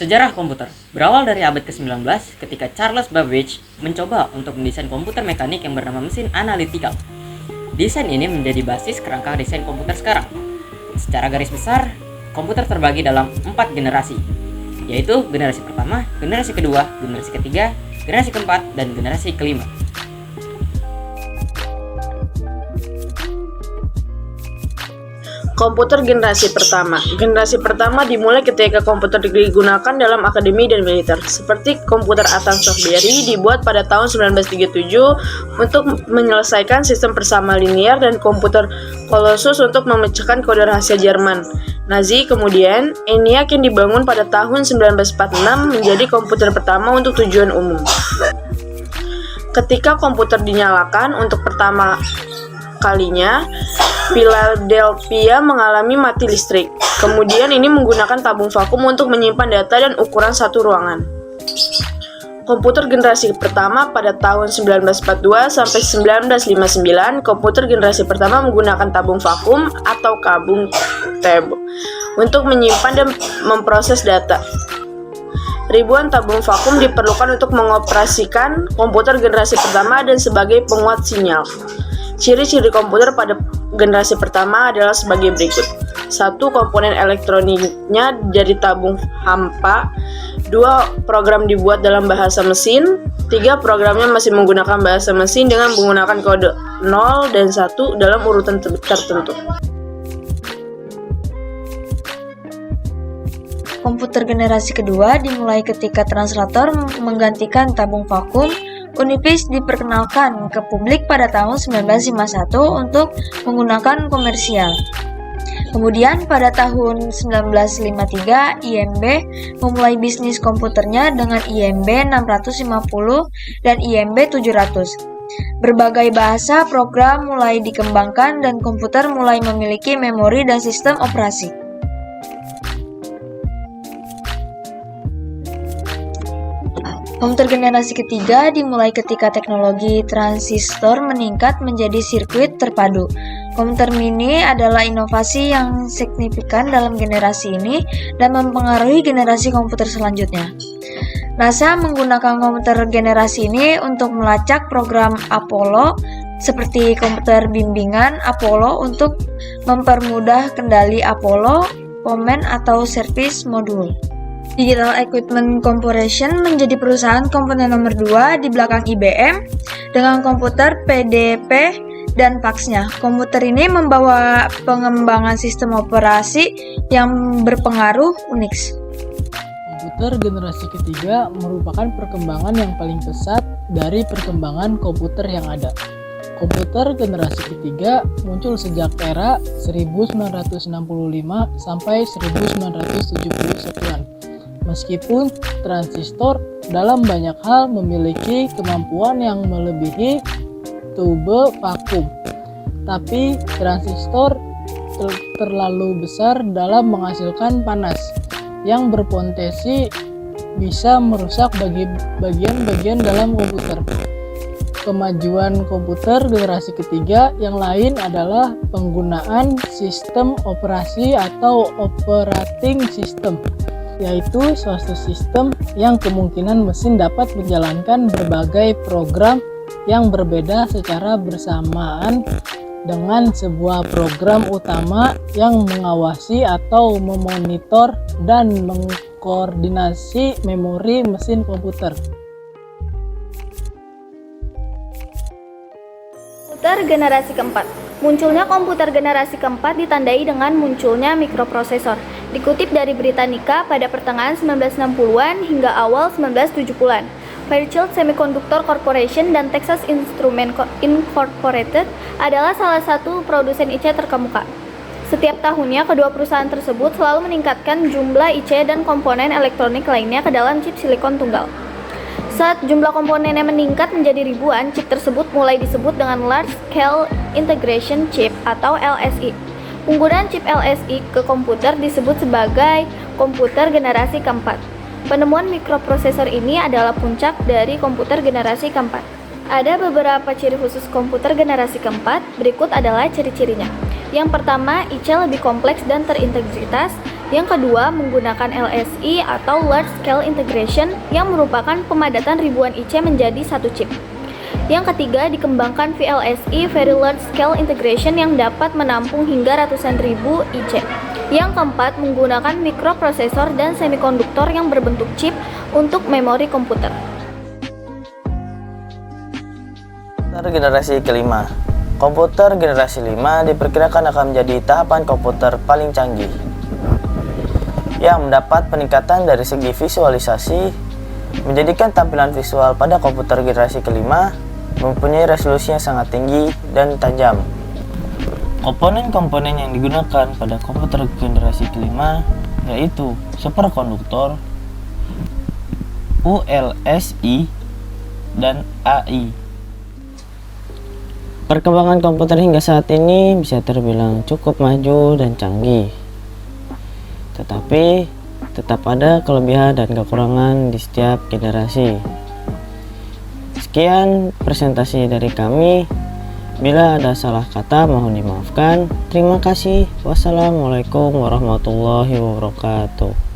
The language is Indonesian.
Sejarah komputer berawal dari abad ke-19 ketika Charles Babbage mencoba untuk mendesain komputer mekanik yang bernama mesin analytical. Desain ini menjadi basis kerangka desain komputer sekarang. Secara garis besar, komputer terbagi dalam 4 generasi, yaitu generasi pertama, generasi kedua, generasi ketiga, generasi keempat, dan generasi kelima. Komputer generasi pertama. Generasi pertama dimulai ketika komputer digunakan dalam akademi dan militer. Seperti komputer Atlan Softberry dibuat pada tahun 1937 untuk menyelesaikan sistem persama linier dan komputer Colossus untuk memecahkan kode rahasia Jerman Nazi. Kemudian, ENIAC yang dibangun pada tahun 1946 menjadi komputer pertama untuk tujuan umum. Ketika komputer dinyalakan untuk pertama kalinya, Philadelphia mengalami mati listrik. Kemudian ini menggunakan tabung vakum untuk menyimpan data dan ukuran satu ruangan. Komputer generasi pertama pada tahun 1942 sampai 1959, komputer generasi pertama menggunakan tabung vakum atau kabung tab untuk menyimpan dan memproses data. Ribuan tabung vakum diperlukan untuk mengoperasikan komputer generasi pertama dan sebagai penguat sinyal. Ciri-ciri komputer pada generasi pertama adalah sebagai berikut. 1. Komponen elektroniknya dari tabung hampa. 2. Program dibuat dalam bahasa mesin. 3. Programnya masih menggunakan bahasa mesin dengan menggunakan kode 0 dan 1 dalam urutan tertentu. Komputer generasi kedua dimulai ketika translator menggantikan tabung vakum. Unipis diperkenalkan ke publik pada tahun 1951 untuk menggunakan komersial. Kemudian pada tahun 1953, IMB memulai bisnis komputernya dengan IMB 650 dan IMB 700. Berbagai bahasa program mulai dikembangkan dan komputer mulai memiliki memori dan sistem operasi. Komputer generasi ketiga dimulai ketika teknologi transistor meningkat menjadi sirkuit terpadu. Komputer mini adalah inovasi yang signifikan dalam generasi ini dan mempengaruhi generasi komputer selanjutnya. NASA menggunakan komputer generasi ini untuk melacak program Apollo seperti komputer bimbingan Apollo untuk mempermudah kendali Apollo, Command atau Service Module. Digital Equipment Corporation menjadi perusahaan komponen nomor 2 di belakang IBM dengan komputer PDP dan PAX-nya. Komputer ini membawa pengembangan sistem operasi yang berpengaruh Unix. Komputer generasi ketiga merupakan perkembangan yang paling pesat dari perkembangan komputer yang ada. Komputer generasi ketiga muncul sejak era 1965 sampai 1971-an. Meskipun transistor dalam banyak hal memiliki kemampuan yang melebihi tube vakum, tapi transistor terlalu besar dalam menghasilkan panas yang berpotensi bisa merusak bagian-bagian dalam komputer. Kemajuan komputer generasi ketiga yang lain adalah penggunaan sistem operasi atau operating system, yaitu suatu sistem yang kemungkinan mesin dapat menjalankan berbagai program yang berbeda secara bersamaan dengan sebuah program utama yang mengawasi atau memonitor dan mengkoordinasi memori mesin komputer. Komputer generasi keempat. Munculnya komputer generasi keempat ditandai dengan munculnya mikroprosesor. Dikutip dari Britannica pada pertengahan 1960-an hingga awal 1970-an, Fairchild Semiconductor Corporation dan Texas Instruments Incorporated adalah salah satu produsen IC terkemuka. Setiap tahunnya, kedua perusahaan tersebut selalu meningkatkan jumlah IC dan komponen elektronik lainnya ke dalam chip silikon tunggal. Saat jumlah komponennya meningkat menjadi ribuan, chip tersebut mulai disebut dengan Large Scale Integration Chip atau LSI. Penggunaan chip LSI ke komputer disebut sebagai komputer generasi keempat. Penemuan mikroprosesor ini adalah puncak dari komputer generasi keempat. Ada beberapa ciri khusus komputer generasi keempat, berikut adalah ciri-cirinya. Yang pertama, IC lebih kompleks dan terintegritas. Yang kedua, menggunakan LSI atau Large Scale Integration yang merupakan pemadatan ribuan IC menjadi satu chip. Yang ketiga, dikembangkan VLSI Very Large Scale Integration yang dapat menampung hingga ratusan ribu IC. Yang keempat, menggunakan mikroprosesor dan semikonduktor yang berbentuk chip untuk memori komputer. Komputer generasi kelima. Komputer generasi 5 diperkirakan akan menjadi tahapan komputer paling canggih yang mendapat peningkatan dari segi visualisasi, menjadikan tampilan visual pada komputer generasi kelima mempunyai resolusi yang sangat tinggi dan tajam. Komponen-komponen yang digunakan pada komputer generasi kelima yaitu superkonduktor, ULSI, dan AI. Perkembangan komputer hingga saat ini bisa terbilang cukup maju dan canggih. Tetapi tetap ada kelebihan dan kekurangan di setiap generasi. Sekian presentasi dari kami. Bila ada salah kata mohon dimaafkan. Terima kasih. Wassalamualaikum warahmatullahi wabarakatuh.